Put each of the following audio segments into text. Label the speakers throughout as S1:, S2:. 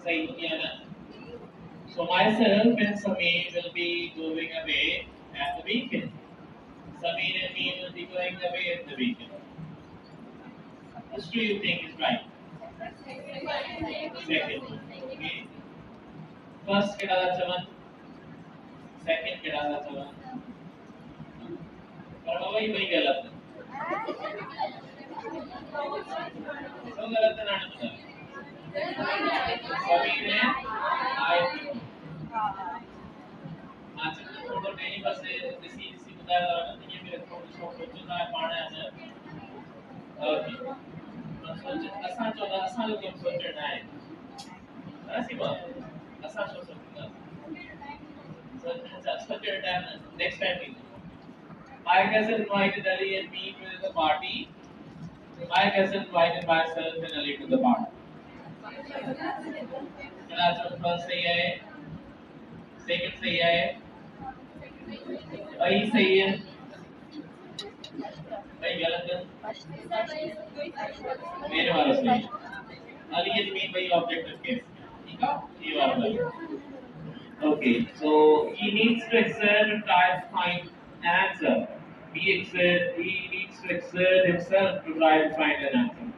S1: सही किया ना? So myself and Samir will be going away at the weekend. Samir and me will be going away at the weekend. Which do you think is right? Second. Okay. First केड़ा Chyavan, second केड़ा चवन. पर वही वही गलत है. तो गलत है ना ना. समीर ने आई. आज तो नहीं बस इसी बताया था ना ये मेरे को सोचना है पाना है. ओके. असां चोदा असां जो कम सोचना है. ऐसी बात. असां सोचना. So that's what your time next time we do. My cousin invited Ali and me to the party. My cousin invited myself and Ali to the party. First सही है, second सही है, वही सही है, वही गलत है, मेरे वाला सही है. Ali and me वही objective case, ठीक है? ये वाला. Okay, so he needs to exert and try to find an answer. He needs to exert himself to try to find an answer.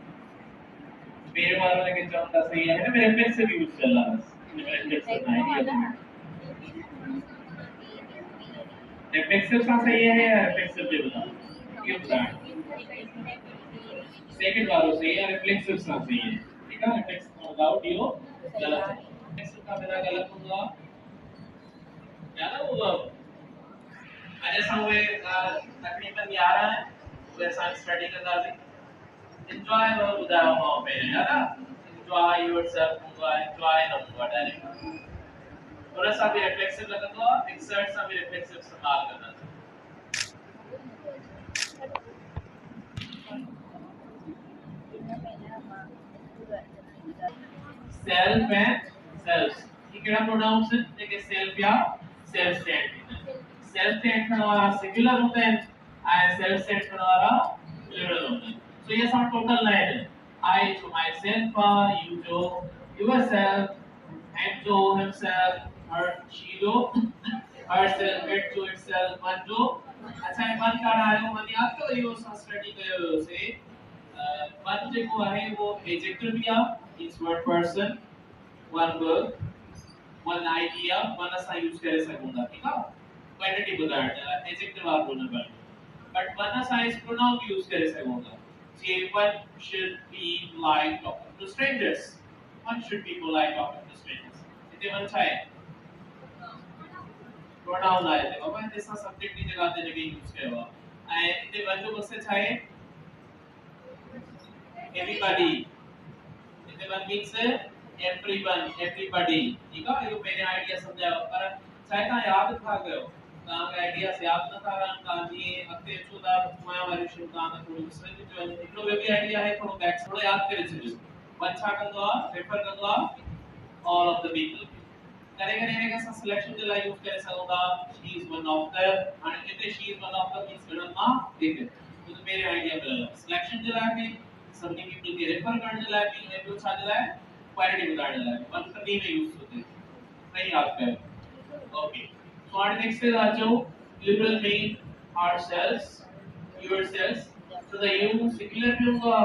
S1: मेरे वालों ने क्या चलता सही है ना मेरे पेट से भी कुछ चल रहा है मेरे पेट से नहीं रिफ्लेक्सिव सा सही है या रिफ्लेक्सिव भी बता ये बता सेकंड वालों से या रिफ्लेक्सिव सा सही है ठीक है रिफ्लेक्सिव विदाउट यो गलत है रिफ्लेक्सिव का बिना गलत होगा याद है वो आज हुए तकरीबन 11 है वैसा स्टडी करना है enjoy और बुदाओ माओ पे है ना enjoy yourself enjoy ना डायरेक्ट थोड़ा सा भी रिफ्लेक्सिव लगा तो एक्सर्ट सा भी रिफ्लेक्सिव इस्तेमाल करना सेल्फ एंड सेल्स ये क्या प्रोनाउंस है देखिए सेल्फ या सेल्फ स्टैंड सेल्फ स्टैंड का हमारा सिंगुलर होता है एंड सेल्फ स्टैंड का हमारा प्लूरल होता है. So ये सब टोटल लाइन है. I to myself, you to yourself, and to himself, her she to herself, it to itself, one to. अच्छा ये वन का रहा है वन याद तो ये उस स्टडी के से वन जो को है वो एडजेक्टिव दिया it's word person one verb one idea one असा यूज करे सकूंगा ठीक है क्वांटिटी बता एडजेक्टिव आप बोलना पड़ेगा बट वन असा इस प्रोनाउन यूज करे सकूंगा. One should be polite talking to strangers. One should be polite talking to strangers. इतने मन चाहे. pronoun आए थे. बाबा इतने सा subject की जगह देने के यूज किया हुआ. आए इतने वन जो बस से चाहे. Everybody. इतने वन means everyone, everybody. ठीक है? ये मेरे आइडिया समझाओ. पर चाहे तो याद था गयो. का आइडिया से आप ना कारण का जी अते चुदा माया वाली शुरू का थोड़ी दूसरे जो इतनो वे भी आइडिया है थोड़ा बैक थोड़ा याद करे छो अच्छा कंदो रेफर कंदो ऑल ऑफ द पीपल करे करे ने का सिलेक्शन जो ला यूज करे सकोगा she is one of the and if she is one of the means गणन मा ठीक है तो मेरे आइडिया मिला सिलेक्शन जो ला के सभी पीपल के रेफर करने जो ला भी है जो छा जो ला क्वालिटी बताने जो ला वन करनी में यूज होते सही याद कर okay. So our next is also plural mean ourselves, yourselves. So the you singular में होगा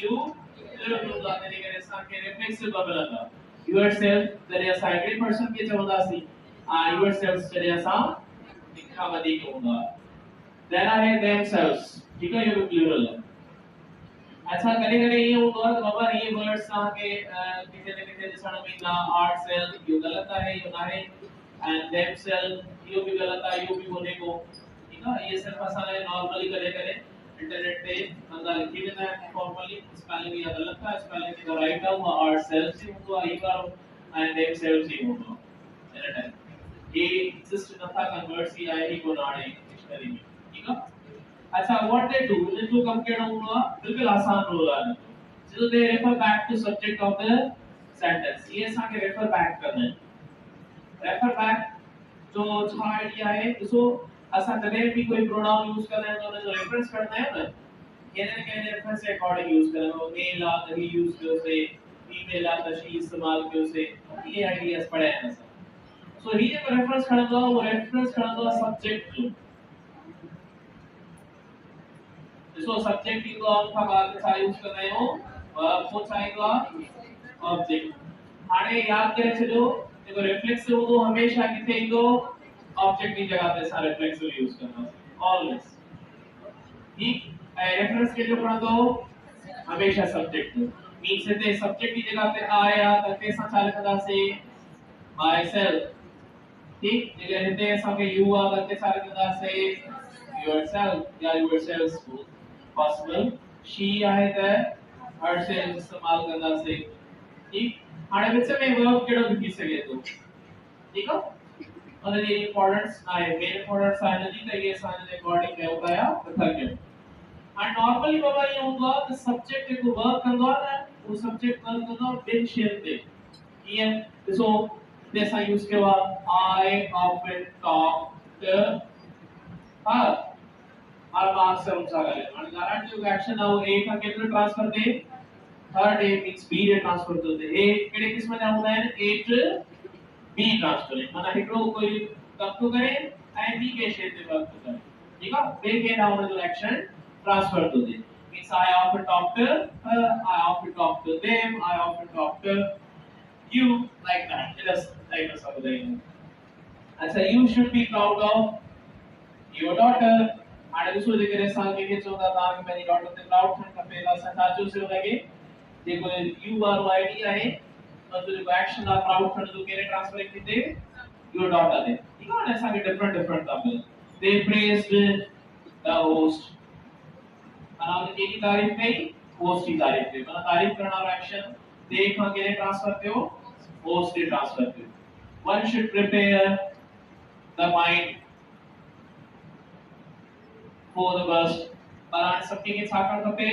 S1: you plural में होगा तेरे के साथ के reflexive बबल आता. Yourself तेरे second person के चौदा सी. Yourselves तेरे साथ दिखावदी के होगा. Then are themselves. ठीक है ये भी plural है. अच्छा करे ये होगा तो बाबा ये वर्ड्स के किसी न किसी दिशा में ना ourselves ये गलत है ये ना है. And themselves यो भी गलत है यो भी होने को ठीक है ये सिर्फ आसान है नॉर्मली करे करे इंटरनेट पे बंदा लिखी देता है फॉर्मली स्पेलिंग या गलत है स्पेलिंग का राइट है वो ourselves ही होगा एक बार and themselves ही होगा एट टाइम ये एग्जिस्ट न था कन्वर्ट ही आए ही को नाड़े डिक्शनरी में ठीक है. अच्छा व्हाट दे डू इनको कम कहना होगा बिल्कुल आसान होगा so they refer back to subject of the sentence ये सारे रेफर बैक करना है. रेफर बैक जो छा आइडिया है इसको असा कदे भी कोई प्रोनाउन यूज कर रहे हैं तो उन्हें जो रेफरेंस करना है ना कहने के रेफरेंस के अकॉर्डिंग यूज करना है मेल आ ही यूज कर से ईमेल या शी इस्तेमाल कयो से ये आइडियाज पढ़े हैं सो ही जो रेफरेंस खणंदो वो रेफरेंस खणंदो सब्जेक्ट जो ॾिसो सब्जेक्ट ईंदो आहे उन खां बाद छा यूज़ कंदा आहियूं वर्ब पोइ छा ईंदो आहे ऑब्जेक्ट हाणे यादि करे छॾियो जेको रिफ्लेक्सिव हूंदो हमेशह किथे ईंदो ऑब्जेक्ट की जगह ते असां रिफ्लेक्सिव यूज़ कंदासीं ऑलवेज ठीक ऐं रेफरेंस के जो खणंदो हमेशा सब्जेक्ट मीन्स हिते सब्जेक्ट की जगह ते आया त कंहिंसां छा लिखंदासीं माई सेल्फ ठीक जगह हिते असांखे यू आहे त कंहिंसां लिखंदासीं योरसेल्फ या योरसेल्फ possible she आहे त herself इस्तेमाल कंदासीं ठीक हाणे विच में वर्ब कहिड़ो बि थी सघे थो ठीक आहे उन जी इंपॉर्टेंस आहे मेन इंपॉर्टेंस आहे हिन जी त इहे असां जे अकॉर्डिंग कयो पिया नथा कयूं हाणे नॉर्मली बाबा इहो हूंदो आहे त सब्जेक्ट जेको वर्ब कंदो आहे न उहो सब्जेक्ट वर्ब कंदो आहे ॿिनि शयुनि ते कीअं ॾिसो हिते असां यूज़ कयो आहे I often talk to her her marks से उनसा करें और कारण जो एक्शन है वो ए का केंद्र ट्रांसफर दे थर्ड ए मींस बी रे ट्रांसफर तो दे ए केड़े किस्म जा होता है ए टू बी ट्रांसफर माना हिकड़ो कोई कम तो करे ए बी के क्षेत्र में वर्क करे ठीक है बे के नाउ जो एक्शन ट्रांसफर तो दे मींस आई often talk to her I often talk to them I often talk to you like that just like something अच्छा you should be proud of your daughter हाणे ॾिसो जेकॾहिं असांखे के चवंदा तव्हांखे पंहिंजी डॉटर ते प्राउड थियणु खपे त असां छा चूज़ लॻे जेको यू वारो आईडी आहे उन जो जेको एक्शन आहे प्राउड थियण जो कहिड़े ट्रांसफर थींदे योर डॉटर ते ठीकु आहे न असांखे डिफरेंट डिफरेंट था मिलनि दे प्रेज्ड द होस्ट माना उन जी तारीफ़ कई होस्ट जी तारीफ़ कई माना तारीफ़ करण वारो एक्शन दे खां कहिड़े ट्रांसफर थियो होस्ट ते ट्रांसफर थियो one should prepare the mind for the burst पर हाणे सभिनी खे छा करणु खपे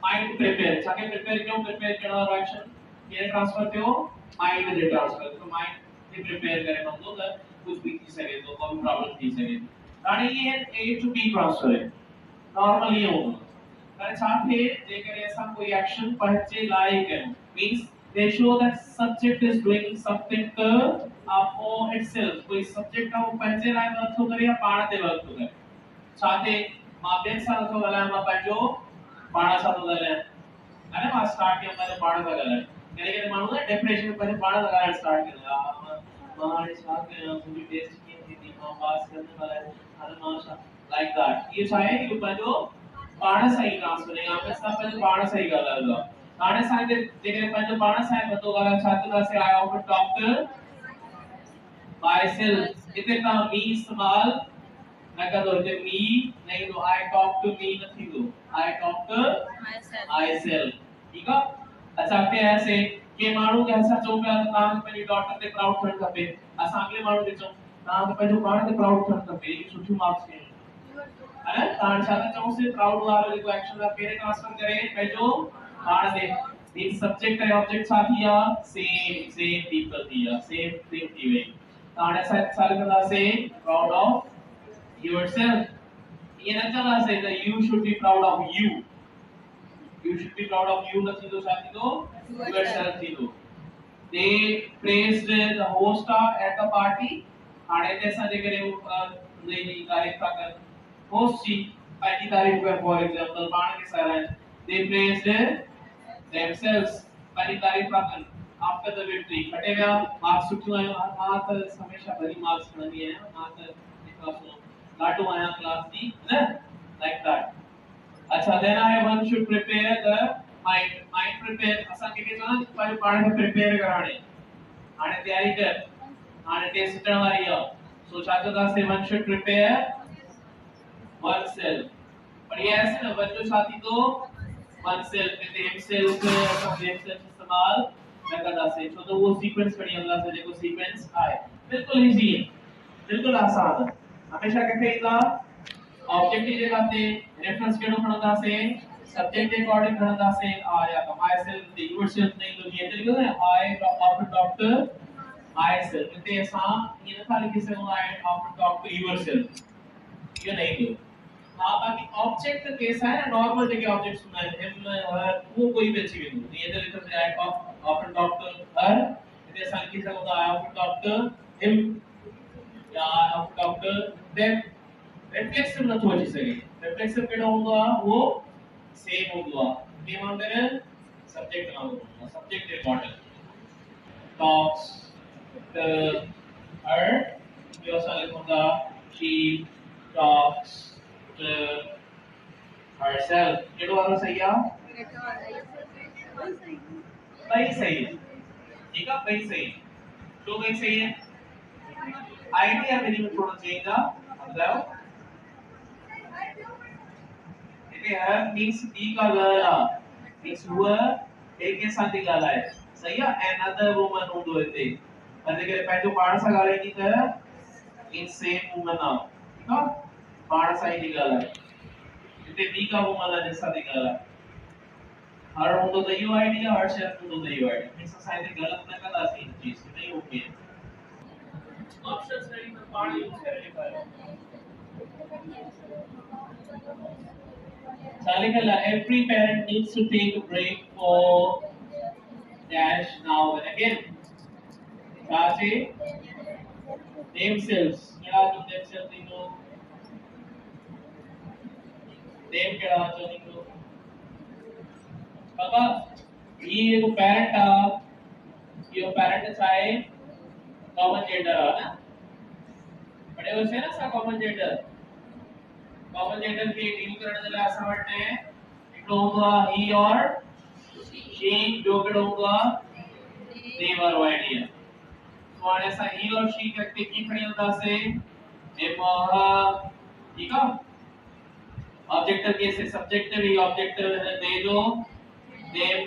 S1: माइंड प्रिपेयर छाखे प्रिपेयर कयूं प्रिपेयर करण वारो एक्शन केरु ट्रांसफर थियो माइंड जे ट्रांसफर तो माइंड खे प्रिपेयर करे वठंदो त कुझु बि थी सघे थो कोई प्रॉब्लम थी सघे हाणे ये ए टू बी ट्रांसफर है नॉर्मली हूंदो हाणे छा थिए जेकॾहिं असां कोई एक्शन पंहिंजे लाइ कयूं means they show that subject is doing something for itself कोई सब्जेक्ट आहे वो पंहिंजे लाइ वर्क थो करे या पाण ते वर्क थो करे साथे मां ॿियनि सां नथो ॻाल्हायां मां पंहिंजो पाण सां थो ॻाल्हायां अरे मां स्टार्ट कयो पंहिंजो पाण सां ॻाल्हायां कॾहिं माण्हू न डिप्रेशन में पंहिंजो पाण सां ॻाल्हाइण स्टार्ट कंदो आहे मां हाणे छा कयां मुंहिंजी टेस्ट कीअं थींदी मां पास कंदो ॻाल्हायां हाणे मां छा लाइक दैट इहो छा आहे कि पंहिंजो पाण सां ई ट्रांसफर या असां पंहिंजो पाण सां ई ॻाल्हाईंदा हाणे असांखे जेकॾहिं पंहिंजो पाण सां नथो ॻाल्हाए छा थींदासीं I often talk to myself हिते तव्हां मी इस्तेमाल न कंदो हिते मी नहीं तो आई टॉक टू मी न थींदो I talk to myself ठीक आहे अच्छा के ऐसे के माण्हू खे असां चऊं पिया त तव्हांखे पंहिंजी डॉटर ते प्राउड थियणु खपे असां अॻिले माण्हू खे चऊं तव्हांखे पंहिंजो पाण ते प्राउड थियणु खपे एॾी सुठियूं मार्क्स कयूं है तव्हां छा था चऊंसीं प्राउड वारो जेको एक्शन आहे कहिड़े ट्रांसफर करे पंहिंजो पाण ते मीन सब्जेक्ट ऐं ऑब्जेक्ट छा थी विया सेम पीपल थी विया सेम थिंग थी वई हाणे असां छा लिखंदासीं प्राउड ऑफ yourself ये न चला से that you should be proud of you should be proud of you न थींदो छा थींदो yourself थींदो they praised the host at the party हाणे ते असां जे करे उन जी तारीफ़ था कनि होस्ट जी पंहिंजी तारीफ़ कर फॉर एग्जांपल पाण खे साराइन they praised themselves पंहिंजी तारीफ़ था कनि after the victory खटे विया मार्क्स सुठियूं आयूं मां त हमेशह भली मार्क्स खणंदी आहियां मां त लाटू आया क्लास दी ना लाइक दैट अच्छा then I one should prepare the mind prepare असा के चवना पर पाण खे प्रिपेयर कराणे हाणे तयारी कर हाणे टेस्ट अचण वारी आहे सो छा चवंदा से one should prepare one self पर ये ऐसे ना वन जो छा थींदो वन सेल्फ ते हिम सेल्फ असा हिम सेल्फ इस्तेमाल न कंदा से छो तो वो सीक्वेंस खणी हलंदा से जेको सीक्वेंस आहे बिल्कुल इजी है बिल्कुल आसान है हमेशा कहते हैं ऑब्जेक्ट की जगह पे रेफरेंस केड़ो खणंदा से सब्जेक्ट के अकॉर्डिंग खणंदा से आया तो माय सेल्फ द यूनिवर्सल नहीं तो ये तरीके से आई ऑफ डॉक्टर माय सेल्फ ते असा ये नथा लिखी सको आई ऑफ टॉक टू यूनिवर्सल ये नहीं दो हाँ बाकी ऑब्जेक्ट कैसा है ना नॉर्मल जगह ऑब्जेक्ट सुना है हिम हर वो कोई भी अच्छी बिंदु नहीं है तो लिखा है ऑफन टॉक टू हर इतने साल की सब होता है ऑफन टॉक टू हिम या often talk to them reflexive न थोड़ी सही रिफ्लेक्सिव केड़ा होगा वो सेम होगा ये मानते हैं सब्जेक्ट ना होगा subject important talks to her जो साल होगा she talks to herself केड़ो वाला सही है भाई सही है ठीक है भाई सही तो भाई सही है आइडिया मेरी में थोड़ा चेंज आ मतलब इते है मींस बी का गाला मींस हुआ एक के साथ ही गाला है सही है another woman हूंदो हिते अने के पंहिंजो पाण सां ॻाल्हाए थी त इन सेम वुमन आ ठीक है पाण सां ही थी ॻाल्हाए हिते बी का वुमन आहे जंहिंसां थी ॻाल्हाए हर हूंदो त इहो आइडिया हर शइ हूंदो त इहो आइडिया मींस असां हिते ग़लति न कंदासीं इन चीज़ खे नहीं ओके ऑप्शंस रेडी में पाण यूज़ करे लिखा है Salikala, every parent needs to take a break for dash now and again. Kaase themselves. Keda to themselves निको. Them keda to निको. बाबा ये एक parent आ ये parent चाहे common gender आ ना बड़े वैसे ना सा common gender के डील करने के लिए ऐसा बनते हैं एक होगा he और she जो केड़ा होगा they और आइडिया तो आने सा he और she करके की खड़ी होता से ठीक है ऑब्जेक्टिव केस सब्जेक्टिव ही ऑब्जेक्टिव दे दो them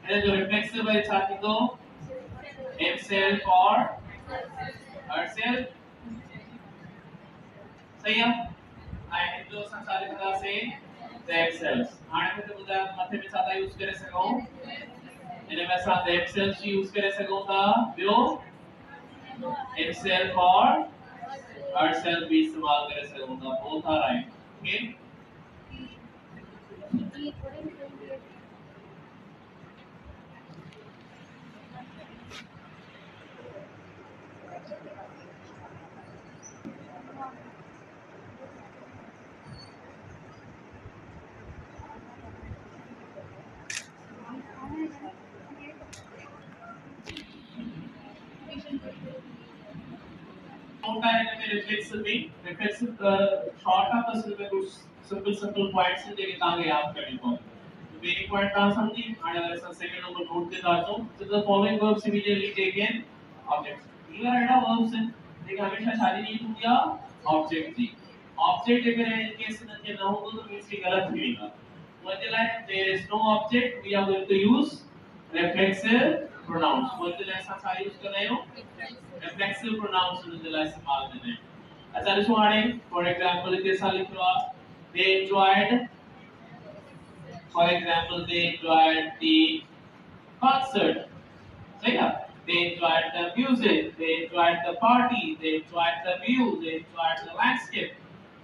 S1: है जो रिफ्लेक्सिव है छाती को himself और herself सही है आई हिंदू संसारिक तरह से themselves हाणे में तो बुधा मथे में सादा यूज करे सको इने में साथ themselves यूज करे सको था बियो himself और herself भी इस्तेमाल करे सको था बोथ आर राइट ओके होता है कि रिफ्लेक्सिव शॉर्ट का बस में कुछ सिंपल पॉइंट्स हैं जेके तांगे याद करनी पवन तो मेन पॉइंट ता समझी हाणे असां सेकंड नंबर नोट ते दाचो तो the following verbs immediately taken object ये एड़ा वर्ब्स हैं जेके हमेशा शादी नहीं होती है ऑब्जेक्ट जी ऑब्जेक्ट अगर इन केस में न हो तो मींस की गलत थी होगा मतलब like there is no object we are going to use reflexive pronouns मतलब ऐसा सा यूज कर रहे हो reflexive pronouns जो इस्तेमाल करते हैं अच्छा लिखो आने फॉर एग्जांपल कैसा लिख लो आप they enjoyed for example they enjoyed the concert सही है they enjoyed the music they enjoyed the party they enjoyed the view they enjoyed the landscape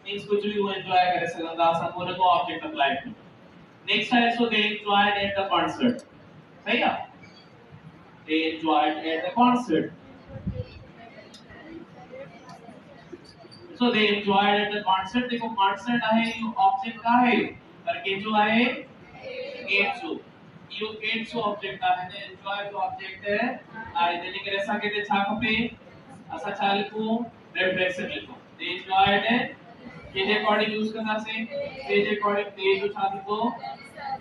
S1: means कुछ भी वो enjoy कर सकता है सब बोले को ऑब्जेक्ट अप्लाई करो नेक्स्ट है सो they enjoyed at the concert सही है they enjoyed at the concert so they enjoyed at the concert देखो concert आहे यो ऑब्जेक्ट का है पर के जो आहे गेट्सो यो गेट्सो ऑब्जेक्ट आहे ने एंजॉय जो ऑब्जेक्ट है आ इतने करे असा के छा खपे असा छा लिखो रिफ्लेक्सिव लिखो they enjoyed के जे अकॉर्डिंग यूज करना से के जे अकॉर्डिंग दे जो छा लिखो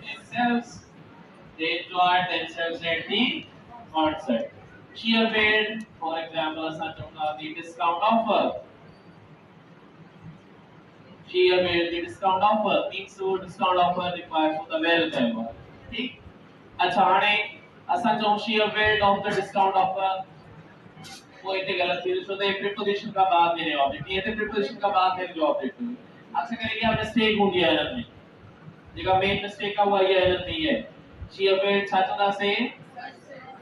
S1: themselves they enjoyed themselves at the concert she availed for example असा चौथा the discount offer she availed the discount offer means so discount offer requires for the welcome ठीक अच्छा हाणे असा चो she availed of the discount offer वो इतने गलत थी तो एक प्रीपोजिशन का बाद देने ऑब्जेक्ट ये थे प्रीपोजिशन का बाद देने जो ऑब्जेक्ट अक्सर करेंगे हमने मिस्टेक होगी है में जगह मेन मिस्टेक का हुआ ये अलग नहीं है she availed छात्रा से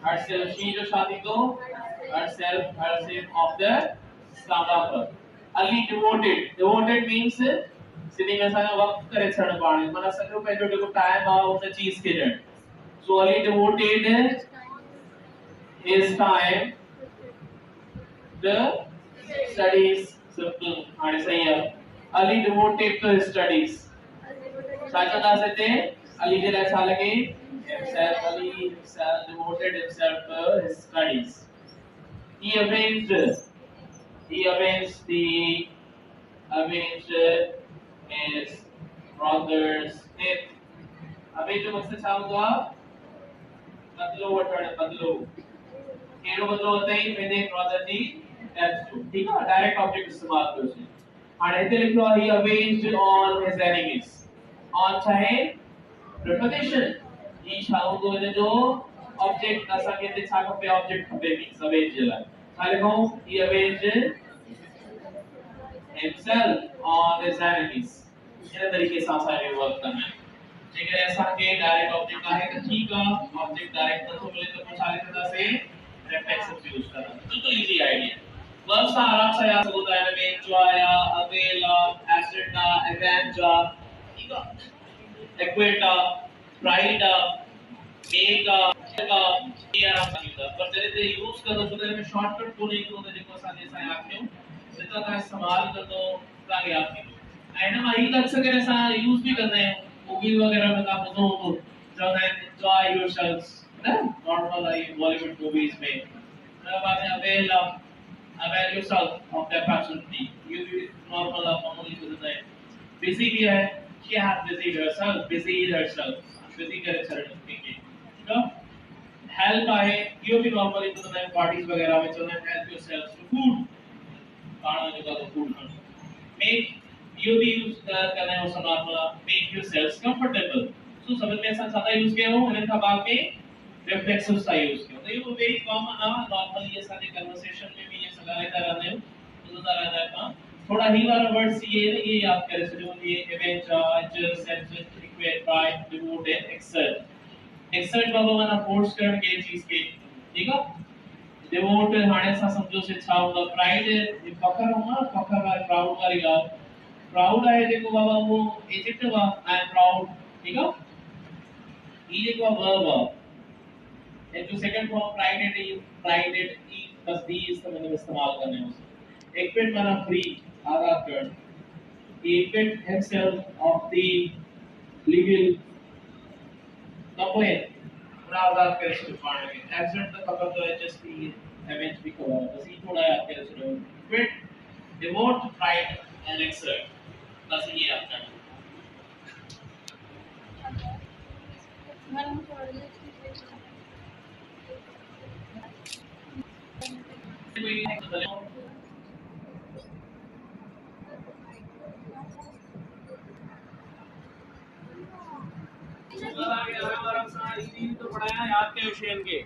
S1: herself she जो शादी को herself of the discount offer Ali devoted means सिधी में असांजो वक्त करे छॾण पाण माना सॼो पंहिंजो जेको टाइम आहे उन चीज़ खे ॾियण so Ali devoted his time the studies simple हाणे सही आहे Ali devoted to his studies छा चवंदासीं हिते Ali जे लाइ छा लॻे Ali himself devoted himself to his studies he arranged his brother's death अबे जो मकसद छा हूंदो आहे बदलो वठण बदलो कहिड़ो बदलो वठई पंहिंजे ब्रदर जी डेथ जो ठीक आहे डायरेक्ट ऑब्जेक्ट इस्तेमाल कयो से हाणे हिते लिखियो आहे ही avenged on his enemies on चाहे प्रिपोजिशन ही छा हूंदो इन जो ऑब्जेक्ट असांखे हिते छा खपे ऑब्जेक्ट खपे मींस अवेंज जे लाइ छा लिखूं ही avenged himself on his enemies इन तरीके सां असांखे वर्क करना है जेकॾहिं असांखे डायरेक्ट ऑब्जेक्ट आहे त ठीकु आहे ऑब्जेक्ट डायरेक्ट नथो मिले त पोइ छा लिखंदासीं रेफ्लेक्सिव यूज़ करंदा बिल्कुलु इजी आइडिया वर्ब सां आराम सां यादि सघो था हिन में जोया अवेला एसिडा एवेंजा ठीकु आहे एक्वेटा प्राइडा मेगा का ये आराम सां ईंदा पर जॾहिं ते यूज़ कंदो त हिन में शॉर्टकट कोन्हे ईंदो त जेको असांजे सां यादि कयूं जितना तव्हां इस्तेमाल कंदो तव्हांखे यादि थींदो ऐं हिन मां ही त अक्सर करे असां यूज़ बि कंदा आहियूं मूवीज़ वगैरह में तव्हां ॿुधो हूंदो चवंदा आहिनि एंजॉय योरसेल्व्स न नॉर्मल आई बॉलीवुड मूवीज़ में हुन बाद में avail yourself of that personality you normal of मामूली ॿुधंदा आहिनि बिज़ी भी है शी हैज बिज़ीड हरसेल्फ बिज़ी करे छॾण कंहिंखे ठीकु आहे हेल्प आहे इहो बि नॉर्मली ॿुधंदा आहिनि पार्टीज़ वगैरह में चवंदा आहिनि हेल्प योरसेल्फ टू फूड खाना जो का फूड मेक you भी यूज करना है उस normal make yourself comfortable so समझ में ऐसा ज्यादा यूज किया हो उन्हें का बाद में रिफ्लेक्सिव का यूज किया तो ये वेरी कॉमन है नॉर्मल ये सारे कन्वर्सेशन में भी ये सगालेता रहते हैं तो रहता है काम थोड़ा ही वाला वर्ड्स ये याद करे सो ये avenger sense equate pride devote exert बाबा माना फोर्स करने के चीज के ठीक है डिवोट हाणे सा समझो से छा होगा प्राइड फखर होगा फखर वाली प्राउड वाली ॻाल्हि प्राउड है देखो बाबा वो एडजेक्टिव आई एम प्राउड ठीक है ये देखो वर्ब है जो सेकंड फॉर्म प्राइडेड ई बस दी इसका मतलब इस्तेमाल करने हैं एक पेट माना फ्री आजाद कर एक पेट himself of the legal complaint पूरा आजाद कर इसको पाने में एक्सीडेंट तो खबर तो जस्ट की एवेंज भी कवर बस ये थोड़ा याद कर सुनो पेट डिवोट प्राइड एंड एक्सर्ट बस ये याद करना तो पढ़ाया याद के विषय के